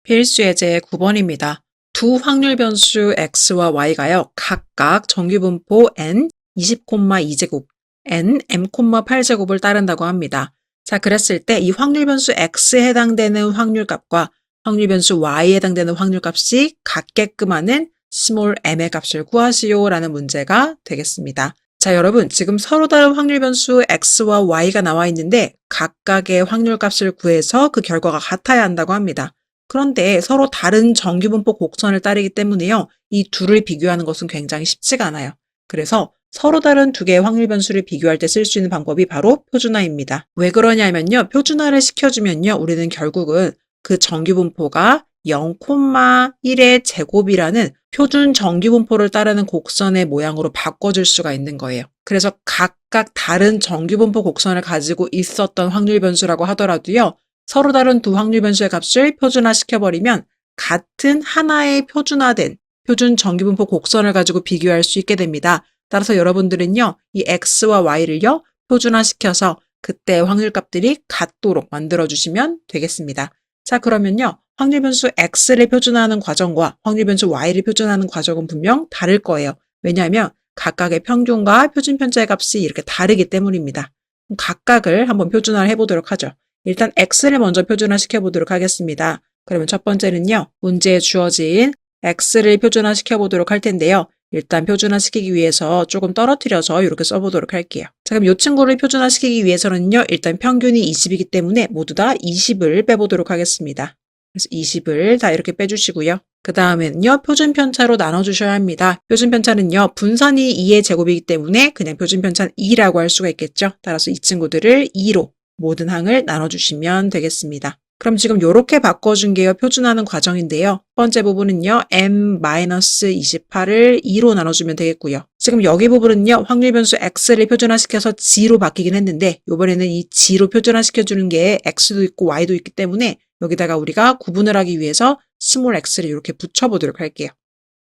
필수 예제 9번입니다. 두 확률 변수 x와 y가요. 각각 정규분포 n 20,2제곱, n m,8제곱을 따른다고 합니다. 자, 그랬을 때 이 확률 변수 x에 해당되는 확률값과 확률 변수 y에 해당되는 확률값이 같게끔 하는 small m의 값을 구하시오 라는 문제가 되겠습니다. 자, 여러분 지금 서로 다른 확률 변수 x와 y가 나와 있는데 각각의 확률값을 구해서 그 결과가 같아야 한다고 합니다. 그런데 서로 다른 정규분포 곡선을 따르기 때문에요. 이 둘을 비교하는 것은 굉장히 쉽지가 않아요. 그래서 서로 다른 두 개의 확률 변수를 비교할 때 쓸 수 있는 방법이 바로 표준화입니다. 왜 그러냐면요. 표준화를 시켜주면요. 우리는 결국은 그 정규분포가 0,1의 제곱이라는 표준 정규분포를 따르는 곡선의 모양으로 바꿔줄 수가 있는 거예요. 그래서 각각 다른 정규분포 곡선을 가지고 있었던 확률 변수라고 하더라도요. 서로 다른 두 확률 변수의 값을 표준화시켜버리면 같은 하나의 표준화된 표준 정규분포 곡선을 가지고 비교할 수 있게 됩니다. 따라서 여러분들은요, 이 x와 y를요, 표준화시켜서 그때 확률값들이 같도록 만들어주시면 되겠습니다. 자, 그러면요, 확률 변수 x를 표준화하는 과정과 확률 변수 y를 표준화하는 과정은 분명 다를 거예요. 왜냐하면 각각의 평균과 표준 편차의 값이 이렇게 다르기 때문입니다. 각각을 한번 표준화를 해보도록 하죠. 일단 x를 먼저 표준화 시켜보도록 하겠습니다. 그러면 첫 번째는요. 문제에 주어진 x를 표준화 시켜보도록 할 텐데요. 일단 표준화 시키기 위해서 조금 떨어뜨려서 이렇게 써보도록 할게요. 자, 그럼 이 친구를 표준화 시키기 위해서는요. 일단 평균이 20이기 때문에 모두 다 20을 빼보도록 하겠습니다. 그래서 20을 다 이렇게 빼주시고요. 그 다음에는요. 표준 편차로 나눠주셔야 합니다. 표준 편차는요. 분선이 2의 제곱이기 때문에 그냥 표준 편차는 2라고 할 수가 있겠죠. 따라서 이 친구들을 2로 모든 항을 나눠주시면 되겠습니다. 그럼 지금 이렇게 바꿔준 게요. 표준화하는 과정인데요. 첫 번째 부분은요. m-28을 2로 나눠주면 되겠고요. 지금 여기 부분은요. 확률 변수 x를 표준화시켜서 g로 바뀌긴 했는데 이번에는 이 g로 표준화시켜주는 게 x도 있고 y도 있기 때문에 여기다가 우리가 구분을 하기 위해서 스몰 x를 이렇게 붙여보도록 할게요.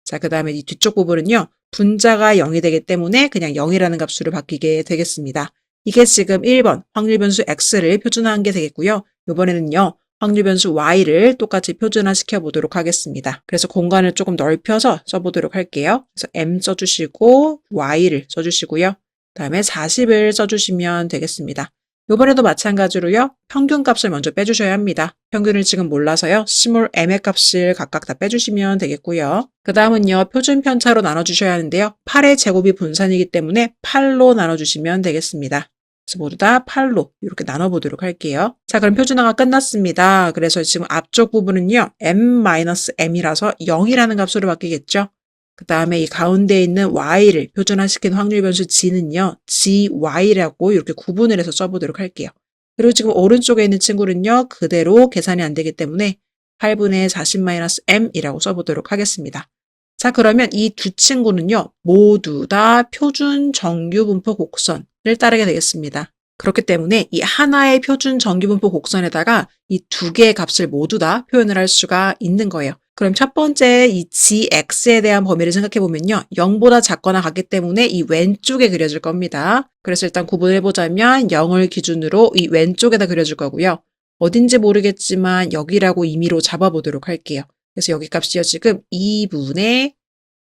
자, 그 다음에 이 뒤쪽 부분은요. 분자가 0이 되기 때문에 그냥 0이라는 값으로 바뀌게 되겠습니다. 이게 지금 1번 확률 변수 x를 표준화한 게 되겠고요. 이번에는요. 확률 변수 y를 똑같이 표준화 시켜보도록 하겠습니다. 그래서 공간을 조금 넓혀서 써보도록 할게요. 그래서 m 써주시고 y를 써주시고요. 그 다음에 40을 써주시면 되겠습니다. 이번에도 마찬가지로요. 평균값을 먼저 빼주셔야 합니다. 평균을 지금 몰라서요. 스몰 m의 값을 각각 다 빼주시면 되겠고요. 그 다음은요. 표준 편차로 나눠주셔야 하는데요. 8의 제곱이 분산이기 때문에 8로 나눠주시면 되겠습니다. 그래서 모두 다 8로 이렇게 나눠보도록 할게요. 자, 그럼 표준화가 끝났습니다. 그래서 지금 앞쪽 부분은요. m-m이라서 0이라는 값으로 바뀌겠죠. 그 다음에 이 가운데 있는 y를 표준화시킨 확률 변수 g는요. gy라고 이렇게 구분을 해서 써보도록 할게요. 그리고 지금 오른쪽에 있는 친구는요. 그대로 계산이 안 되기 때문에 8분의 40-m이라고 써보도록 하겠습니다. 자, 그러면 이 두 친구는요. 모두 다 표준 정규분포 곡선을 따르게 되겠습니다. 그렇기 때문에 이 하나의 표준 정규분포 곡선에다가 이 두 개의 값을 모두 다 표현을 할 수가 있는 거예요. 그럼 첫 번째 이 gx에 대한 범위를 생각해 보면요. 0보다 작거나 같기 때문에 이 왼쪽에 그려질 겁니다. 그래서 일단 구분을 해보자면 0을 기준으로 이 왼쪽에다 그려줄 거고요. 어딘지 모르겠지만 여기라고 임의로 잡아보도록 할게요. 그래서 여기 값이요. 지금 2분의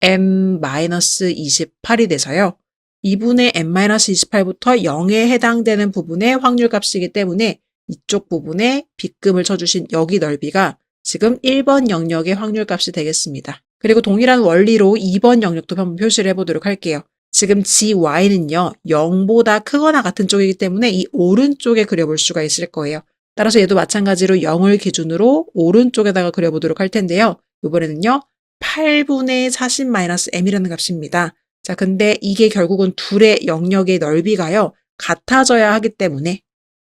m-28이 돼서요. 2분의 m-28부터 0에 해당되는 부분의 확률값이기 때문에 이쪽 부분에 빗금을 쳐주신 여기 넓이가 지금 1번 영역의 확률값이 되겠습니다. 그리고 동일한 원리로 2번 영역도 한번 표시를 해보도록 할게요. 지금 gy는요. 0보다 크거나 같은 쪽이기 때문에 이 오른쪽에 그려볼 수가 있을 거예요. 따라서 얘도 마찬가지로 0을 기준으로 오른쪽에다가 그려보도록 할 텐데요. 이번에는요. 8분의 40-m이라는 값입니다. 자, 근데 이게 결국은 둘의 영역의 넓이가요. 같아져야 하기 때문에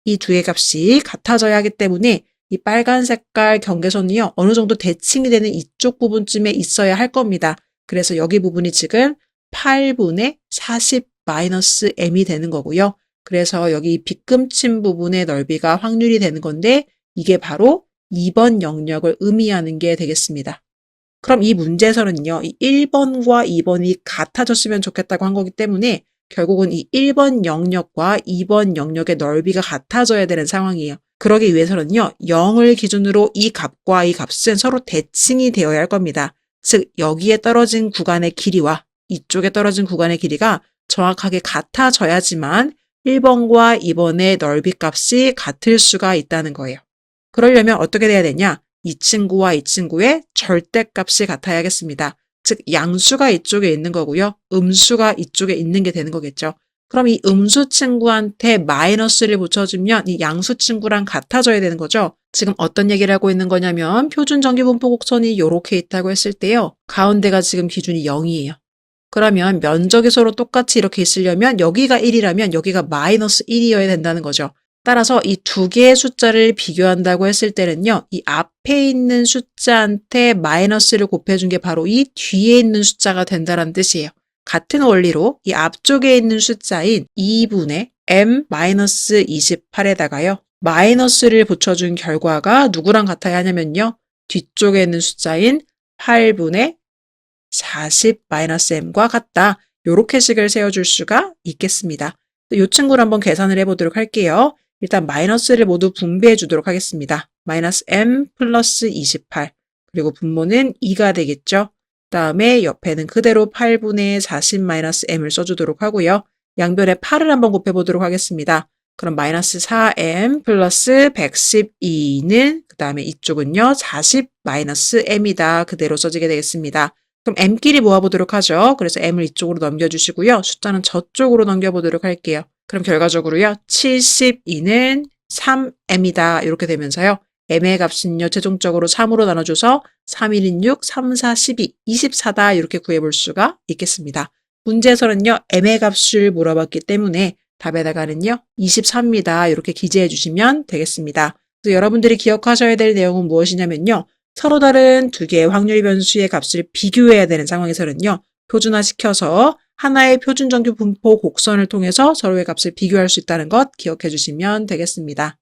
이 두 의 값이 같아져야 하기 때문에 이 빨간 색깔 경계선이요. 어느 정도 대칭이 되는 이쪽 부분쯤에 있어야 할 겁니다. 그래서 여기 부분이 지금 8분의 40-m이 되는 거고요. 그래서 여기 빗금친 부분의 넓이가 확률이 되는 건데 이게 바로 2번 영역을 의미하는 게 되겠습니다. 그럼 이 문제에서는요. 이 1번과 2번이 같아졌으면 좋겠다고 한 거기 때문에 결국은 이 1번 영역과 2번 영역의 넓이가 같아져야 되는 상황이에요. 그러기 위해서는요, 0을 기준으로 이 값과 이 값은 서로 대칭이 되어야 할 겁니다. 즉, 여기에 떨어진 구간의 길이와 이쪽에 떨어진 구간의 길이가 정확하게 같아져야지만 1번과 2번의 넓이 값이 같을 수가 있다는 거예요. 그러려면 어떻게 돼야 되냐? 이 친구와 이 친구의 절대값이 같아야겠습니다. 즉, 양수가 이쪽에 있는 거고요. 음수가 이쪽에 있는 게 되는 거겠죠. 그럼 이 음수 친구한테 마이너스를 붙여주면 이 양수 친구랑 같아져야 되는 거죠. 지금 어떤 얘기를 하고 있는 거냐면 표준 정규분포 곡선이 이렇게 있다고 했을 때요. 가운데가 지금 기준이 0이에요. 그러면 면적이 서로 똑같이 이렇게 있으려면 여기가 1이라면 여기가 마이너스 1이어야 된다는 거죠. 따라서 이 두 개의 숫자를 비교한다고 했을 때는요. 이 앞에 있는 숫자한테 마이너스를 곱해준 게 바로 이 뒤에 있는 숫자가 된다는 뜻이에요. 같은 원리로 이 앞쪽에 있는 숫자인 2분의 m-28에다가요. 마이너스를 붙여준 결과가 누구랑 같아야 하냐면요. 뒤쪽에 있는 숫자인 8분의 40-m과 같다. 요렇게 식을 세워줄 수가 있겠습니다. 이 친구를 한번 계산을 해보도록 할게요. 일단 마이너스를 모두 분배해 주도록 하겠습니다. 마이너스 m 플러스 28 그리고 분모는 2가 되겠죠. 다음에 옆에는 그대로 8분의 40-m을 써주도록 하고요. 양변에 8을 한번 곱해보도록 하겠습니다. 그럼 마이너스 4m 플러스 112는 그 다음에 이쪽은요 40-m이다. 그대로 써지게 되겠습니다. 그럼 m끼리 모아보도록 하죠. 그래서 m을 이쪽으로 넘겨주시고요. 숫자는 저쪽으로 넘겨보도록 할게요. 그럼 결과적으로요. 72는 3m이다. 이렇게 되면서요. m의 값은요. 최종적으로 3으로 나눠줘서 3, 1, 6, 3, 4, 12, 24다. 이렇게 구해볼 수가 있겠습니다. 문제에서는요. m의 값을 물어봤기 때문에 답에다가는요. 23입니다. 이렇게 기재해 주시면 되겠습니다. 그래서 여러분들이 기억하셔야 될 내용은 무엇이냐면요. 서로 다른 두 개의 확률 변수의 값을 비교해야 되는 상황에서는요. 표준화시켜서 하나의 표준정규 분포 곡선을 통해서 서로의 값을 비교할 수 있다는 것 기억해 주시면 되겠습니다.